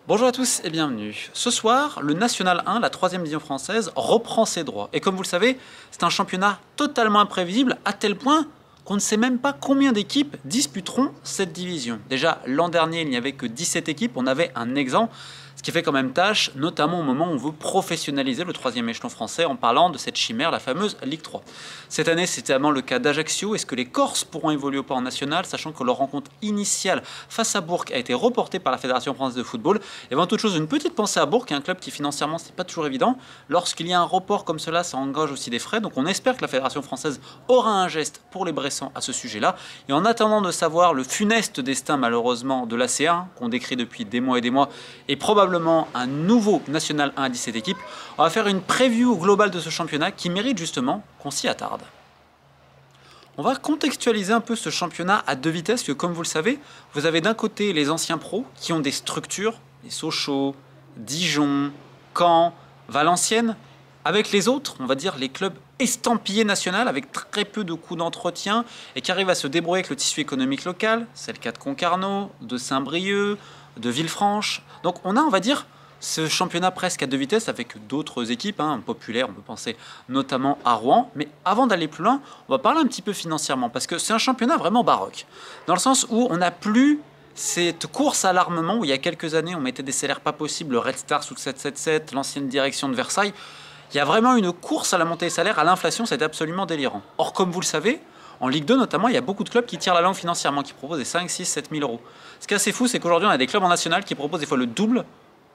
Bonjour à tous et bienvenue. Ce soir, le National 1, la 3e division française, reprend ses droits. Et comme vous le savez, c'est un championnat totalement imprévisible à tel point qu'on ne sait même pas combien d'équipes disputeront cette division. Déjà, l'an dernier, il n'y avait que 17 équipes, on avait un exempt, ce qui fait quand même tâche, notamment au moment où on veut professionnaliser le 3e échelon français en parlant de cette chimère, la fameuse Ligue 3. Cette année, c'est évidemment le cas d'Ajaccio. Est-ce que les Corses pourront évoluer ou pas en national, sachant que leur rencontre initiale face à Bourg a été reportée par la Fédération française de football? Et avant toute chose, une petite pensée à Bourg, qui est un club qui financièrement, c'est pas toujours évident. Lorsqu'il y a un report comme cela, ça engage aussi des frais. Donc on espère que la Fédération française aura un geste pour les Bressans à ce sujet-là. Et en attendant de savoir le funeste destin, malheureusement, de l'AC1, qu'on décrit depuis des mois et des mois, et probablement un nouveau National 1 à 17 équipes, on va faire une preview globale de ce championnat qui mérite justement qu'on s'y attarde. On va contextualiser un peu ce championnat à deux vitesses, que comme vous le savez, vous avez d'un côté les anciens pros qui ont des structures, les Sochaux, Dijon, Caen, Valenciennes, avec les autres, on va dire les clubs estampillés national avec très peu de coûts d'entretien et qui arrivent à se débrouiller avec le tissu économique local. C'est le cas de Concarneau, de Saint-Brieuc, de Villefranche. Donc on a, on va dire, ce championnat presque à deux vitesses avec d'autres équipes populaires, on peut penser notamment à Rouen. Mais avant d'aller plus loin, on va parler un petit peu financièrement parce que c'est un championnat vraiment baroque. Dans le sens où on n'a plus cette course à l'armement où il y a quelques années on mettait des salaires pas possibles, le Red Star sous le 777, l'ancienne direction de Versailles. Il y a vraiment une course à la montée des salaires, à l'inflation, c'est absolument délirant. Or, comme vous le savez, en Ligue 2 notamment, il y a beaucoup de clubs qui tirent la langue financièrement, qui proposent des 5, 6, 7 000 euros. Ce qui est assez fou, c'est qu'aujourd'hui, on a des clubs en national qui proposent des fois le double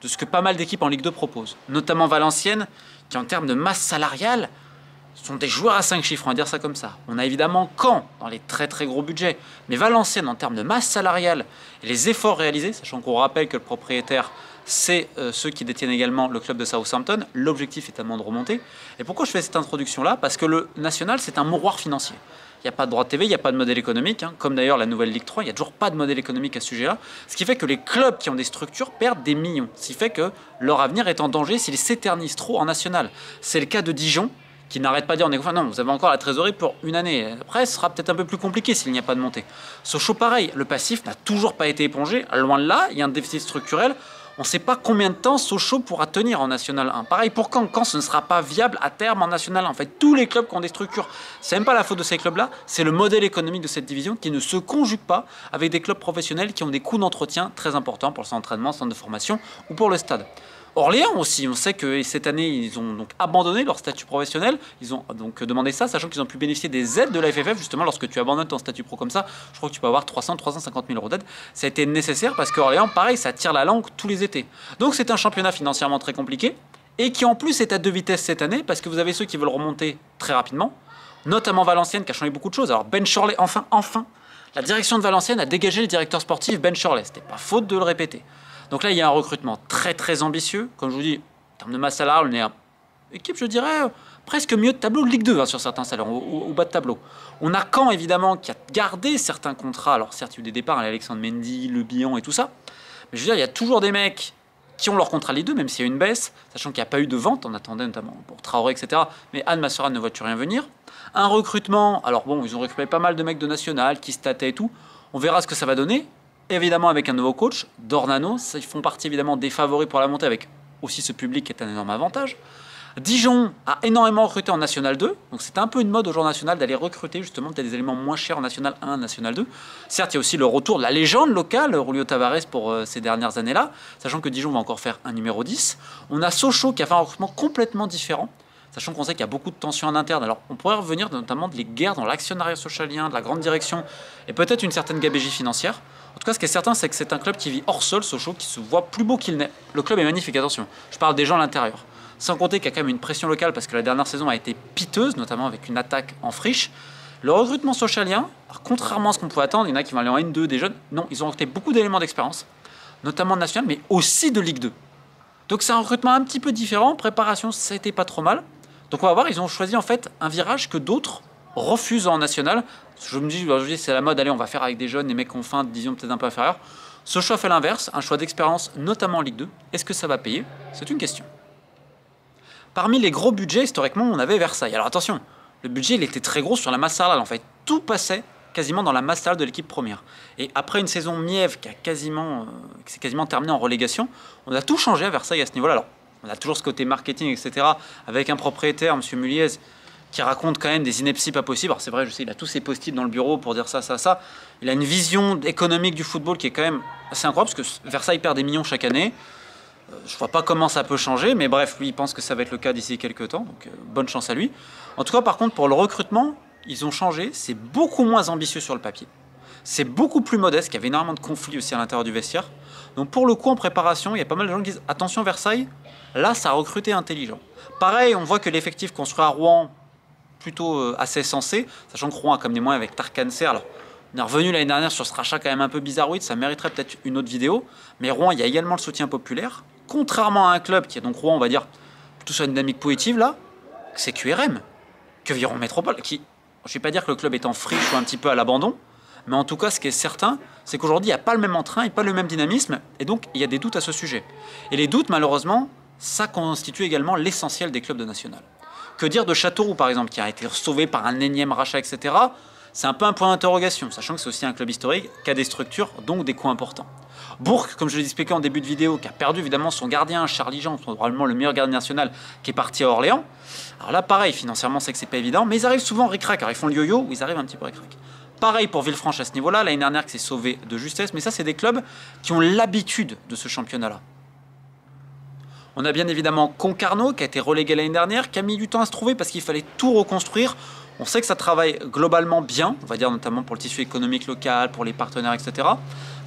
de ce que pas mal d'équipes en Ligue 2 proposent. Notamment Valenciennes, qui en termes de masse salariale, sont des joueurs à 5 chiffres, on va dire ça comme ça. On a évidemment Caen dans les très très gros budgets, mais Valenciennes en termes de masse salariale et les efforts réalisés, sachant qu'on rappelle que le propriétaire c'est ceux qui détiennent également le club de Southampton. L'objectif est tellement de remonter. Et pourquoi je fais cette introduction-là? Parce que le national, c'est un mouroir financier. Il n'y a pas de droit de TV, il n'y a pas de modèle économique, comme d'ailleurs la nouvelle Ligue 3, il n'y a toujours pas de modèle économique à ce sujet-là. Ce qui fait que les clubs qui ont des structures perdent des millions. Ce qui fait que leur avenir est en danger s'ils s'éternisent trop en national. C'est le cas de Dijon, qui n'arrête pas de dire en écho, non, vous avez encore la trésorerie pour une année. Après, ce sera peut-être un peu plus compliqué s'il n'y a pas de montée. Sochaux, pareil, le passif n'a toujours pas été épongé. Loin de là, il y a un déficit structurel. On ne sait pas combien de temps Sochaux pourra tenir en National 1. Pareil pour Caen, ce ne sera pas viable à terme en National 1. En fait, tous les clubs qui ont des structures, c'est même pas la faute de ces clubs-là, c'est le modèle économique de cette division qui ne se conjugue pas avec des clubs professionnels qui ont des coûts d'entretien très importants pour le centre d'entraînement, centre de formation ou pour le stade. Orléans aussi, on sait que cette année, ils ont donc abandonné leur statut professionnel. Ils ont donc demandé ça, sachant qu'ils ont pu bénéficier des aides de la FFF. Justement, lorsque tu abandonnes ton statut pro comme ça, je crois que tu peux avoir 350 000 euros d'aide. Ça a été nécessaire parce qu'Orléans, pareil, ça tire la langue tous les étés. Donc c'est un championnat financièrement très compliqué et qui en plus est à deux vitesses cette année parce que vous avez ceux qui veulent remonter très rapidement, notamment Valenciennes qui a changé beaucoup de choses. Alors Ben Chorley, enfin, la direction de Valenciennes a dégagé le directeur sportif Ben Chorley. C'était pas faute de le répéter. Donc là, il y a un recrutement très très ambitieux. Comme je vous dis, en termes de masse salariale, on est une équipe, je dirais, presque mieux de tableau Ligue 2 sur certains salaires, au bas de tableau. On a Caen, évidemment, qui a gardé certains contrats. Alors certes, il y a eu des départs, Alexandre Mendy, Le Billon et tout ça. Mais je veux dire, il y a toujours des mecs qui ont leur contrat Ligue 2, même s'il y a une baisse, sachant qu'il n'y a pas eu de vente. On attendait notamment pour Traoré, etc. Mais Anne Masserat ne voit-tu rien venir. Un recrutement, alors bon, ils ont récupéré pas mal de mecs de national, qui se tâtaient et tout. On verra ce que ça va donner. Évidemment avec un nouveau coach, Dornano, ils font partie évidemment des favoris pour la montée avec aussi ce public qui est un énorme avantage. Dijon a énormément recruté en National 2, donc c'est un peu une mode au genre national d'aller recruter justement peut-être des éléments moins chers en National 1, National 2. Certes, il y a aussi le retour de la légende locale, Julio Tavares pour ces dernières années-là, sachant que Dijon va encore faire un numéro 10. On a Sochaux qui a fait un recrutement complètement différent, sachant qu'on sait qu'il y a beaucoup de tensions en interne. Alors on pourrait revenir notamment des guerres dans l'actionnariat socialien, de la grande direction, et peut-être une certaine gabegie financière. En tout cas, ce qui est certain, c'est que c'est un club qui vit hors sol, Sochaux, qui se voit plus beau qu'il n'est. Le club est magnifique, attention. Je parle des gens à l'intérieur. Sans compter qu'il y a quand même une pression locale parce que la dernière saison a été piteuse, notamment avec une attaque en friche. Le recrutement socialien, alors, contrairement à ce qu'on pouvait attendre, il y en a qui vont aller en N2, des jeunes. Non, ils ont recruté beaucoup d'éléments d'expérience, notamment national, mais aussi de Ligue 2. Donc c'est un recrutement un petit peu différent. Préparation, ça a été pas trop mal. Donc on va voir, ils ont choisi en fait un virage que d'autres refusent en national. Je me dis, c'est la mode, allez, on va faire avec des jeunes, des mecs qui ont faim, de division peut-être un peu inférieure. Ce choix fait l'inverse, un choix d'expérience, notamment en Ligue 2. Est-ce que ça va payer? C'est une question. Parmi les gros budgets, historiquement, on avait Versailles. Alors attention, le budget, il était très gros sur la masse salariale. En fait, tout passait quasiment dans la masse salariale de l'équipe première. Et après une saison mièvre qui s'est quasiment terminée en relégation, on a tout changé à Versailles à ce niveau-là. Alors, on a toujours ce côté marketing, etc., avec un propriétaire, M. Muliez, qui raconte quand même des inepties pas possibles. Alors c'est vrai, je sais, il a tous ses post-it dans le bureau pour dire ça, ça, ça. Il a une vision économique du football qui est quand même assez incroyable, parce que Versailles perd des millions chaque année. Je ne vois pas comment ça peut changer, mais bref, lui, il pense que ça va être le cas d'ici quelques temps, donc bonne chance à lui. En tout cas, par contre, pour le recrutement, ils ont changé. C'est beaucoup moins ambitieux sur le papier. C'est beaucoup plus modeste, il y avait énormément de conflits aussi à l'intérieur du vestiaire. Donc pour le coup, en préparation, il y a pas mal de gens qui disent « Attention Versailles, là, ça a recruté intelligent ». Pareil, on voit que l'effectif construit à Rouen, plutôt assez sensé, sachant que Rouen a comme des moyens avec Tarkanser. Alors, on est revenu l'année dernière sur ce rachat quand même un peu bizarroïde, ça mériterait peut-être une autre vidéo. Mais Rouen, il y a également le soutien populaire. Contrairement à un club qui est donc Rouen, on va dire, plutôt sur une dynamique positive là, c'est QRM, Queviron Métropole, qui, je ne vais pas dire que le club est en friche ou un petit peu à l'abandon, mais en tout cas, ce qui est certain, c'est qu'aujourd'hui, il n'y a pas le même entrain et pas le même dynamisme, et donc il y a des doutes à ce sujet. Et les doutes, malheureusement, ça constitue également l'essentiel des clubs de national. Que dire de Châteauroux, par exemple, qui a été sauvé par un énième rachat, etc. C'est un peu un point d'interrogation, sachant que c'est aussi un club historique qui a des structures, donc des coûts importants. Bourg, comme je l'ai expliqué en début de vidéo, qui a perdu évidemment son gardien, Charlie Jean, probablement le meilleur gardien national, qui est parti à Orléans. Alors là, pareil, financièrement, c'est que c'est pas évident, mais ils arrivent souvent ric-rac. Alors ils font le yo-yo, ou ils arrivent un petit peu ric-rac. Pareil pour Villefranche à ce niveau-là, l'année dernière qui s'est sauvé de justesse, mais ça, c'est des clubs qui ont l'habitude de ce championnat-là. On a bien évidemment Concarneau qui a été relégué l'année dernière, qui a mis du temps à se trouver parce qu'il fallait tout reconstruire. On sait que ça travaille globalement bien, on va dire notamment pour le tissu économique local, pour les partenaires, etc.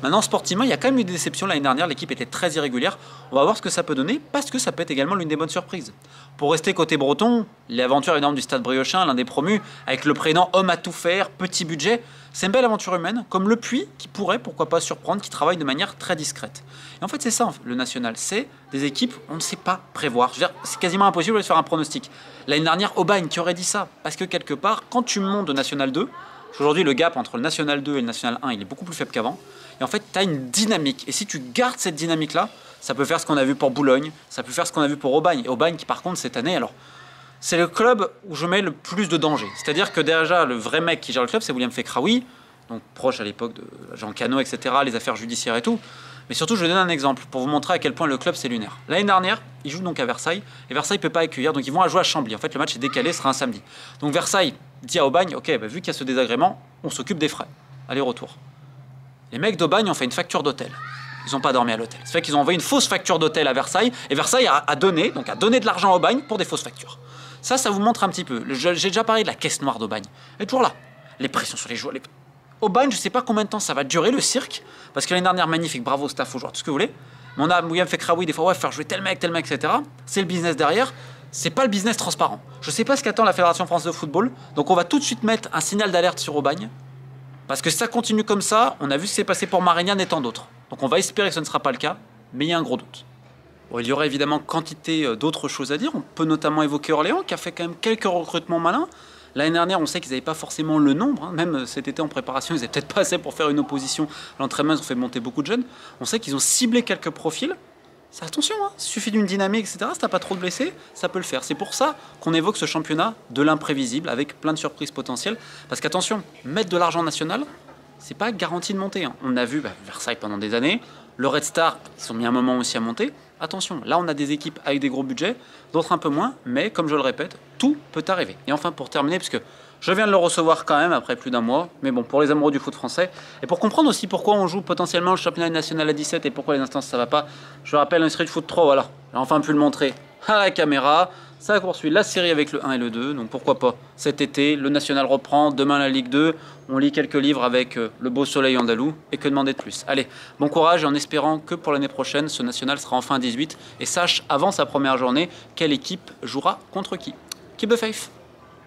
Maintenant, sportivement, il y a quand même eu des déceptions l'année dernière. L'équipe était très irrégulière. On va voir ce que ça peut donner parce que ça peut être également l'une des bonnes surprises. Pour rester côté breton, l'aventure énorme du Stade Briochin, l'un des promus, avec le prénom homme à tout faire, petit budget, c'est une belle aventure humaine, comme le Puy, qui pourrait, pourquoi pas, surprendre, qui travaille de manière très discrète. Et en fait, c'est ça, le national. C'est des équipes, on ne sait pas prévoir. Je veux dire, c'est quasiment impossible de faire un pronostic. L'année dernière, Aubagne, qui aurait dit ça? Parce que quelque part, quand tu montes de National 2, aujourd'hui, le gap entre le National 2 et le National 1, il est beaucoup plus faible qu'avant. Et en fait, tu as une dynamique. Et si tu gardes cette dynamique-là, ça peut faire ce qu'on a vu pour Boulogne, ça peut faire ce qu'on a vu pour Aubagne. Et Aubagne, qui par contre, cette année, alors, c'est le club où je mets le plus de danger. C'est-à-dire que déjà, le vrai mec qui gère le club, c'est William Fekraoui, donc proche à l'époque de Jean Cano, etc., les affaires judiciaires et tout. Mais surtout, je vais donner un exemple pour vous montrer à quel point le club, c'est lunaire. L'année dernière, ils jouent donc à Versailles, et Versailles ne peut pas accueillir, donc ils vont jouer à Chambly. En fait, le match est décalé, ce sera un samedi. Donc Versailles dit à Aubagne, ok, vu qu'il y a ce désagrément, on s'occupe des frais. Aller-retour. Les mecs d'Aubagne ont fait une facture d'hôtel. Ils n'ont pas dormi à l'hôtel. C'est fait qu'ils ont envoyé une fausse facture d'hôtel à Versailles, et Versailles a donné de l'argent à Aubagne pour des fausses factures. Ça vous montre un petit peu. J'ai déjà parlé de la caisse noire d'Aubagne. Elle est toujours là. Les pressions sur les joueurs. Aubagne, je ne sais pas combien de temps ça va durer le cirque, parce que l'année dernière, magnifique, bravo staff aux joueurs, tout ce que vous voulez. Mais on a William Fekraoui, des fois, ouais, faire jouer tel mec, etc. C'est le business derrière. C'est pas le business transparent. Je ne sais pas ce qu'attend la Fédération française de football, donc on va tout de suite mettre un signal d'alerte sur Aubagne. Parce que si ça continue comme ça, on a vu ce qui s'est passé pour Marignane et tant d'autres. Donc on va espérer que ce ne sera pas le cas, mais il y a un gros doute. Bon, il y aurait évidemment quantité d'autres choses à dire. On peut notamment évoquer Orléans, qui a fait quand même quelques recrutements malins. L'année dernière, on sait qu'ils n'avaient pas forcément le nombre. Même cet été en préparation, ils n'avaient peut-être pas assez pour faire une opposition. L'entraînement, ils ont fait monter beaucoup de jeunes. On sait qu'ils ont ciblé quelques profils. Attention, il suffit d'une dynamique, etc. Si t'as pas trop de blessés, ça peut le faire. C'est pour ça qu'on évoque ce championnat de l'imprévisible, avec plein de surprises potentielles. Parce qu'attention, mettre de l'argent national, c'est pas garanti de monter. On a vu Versailles pendant des années, le Red Star, ils ont mis un moment aussi à monter. Attention, là on a des équipes avec des gros budgets, d'autres un peu moins, mais comme je le répète, tout peut arriver. Et enfin, pour terminer, puisque je viens de le recevoir quand même après plus d'un mois, mais bon, pour les amoureux du foot français, et pour comprendre aussi pourquoi on joue potentiellement le championnat national à 17 et pourquoi les instances ça va pas, je rappelle un Street Foot 3, voilà, j'ai enfin pu le montrer à la caméra. Ça poursuit la série avec le 1 et le 2, donc pourquoi pas. Cet été, le National reprend, demain la Ligue 2, on lit quelques livres avec le beau soleil andalou, et que demander de plus. Allez, bon courage, et en espérant que pour l'année prochaine, ce National sera enfin 18, et sache, avant sa première journée, quelle équipe jouera contre qui. Keep the faith.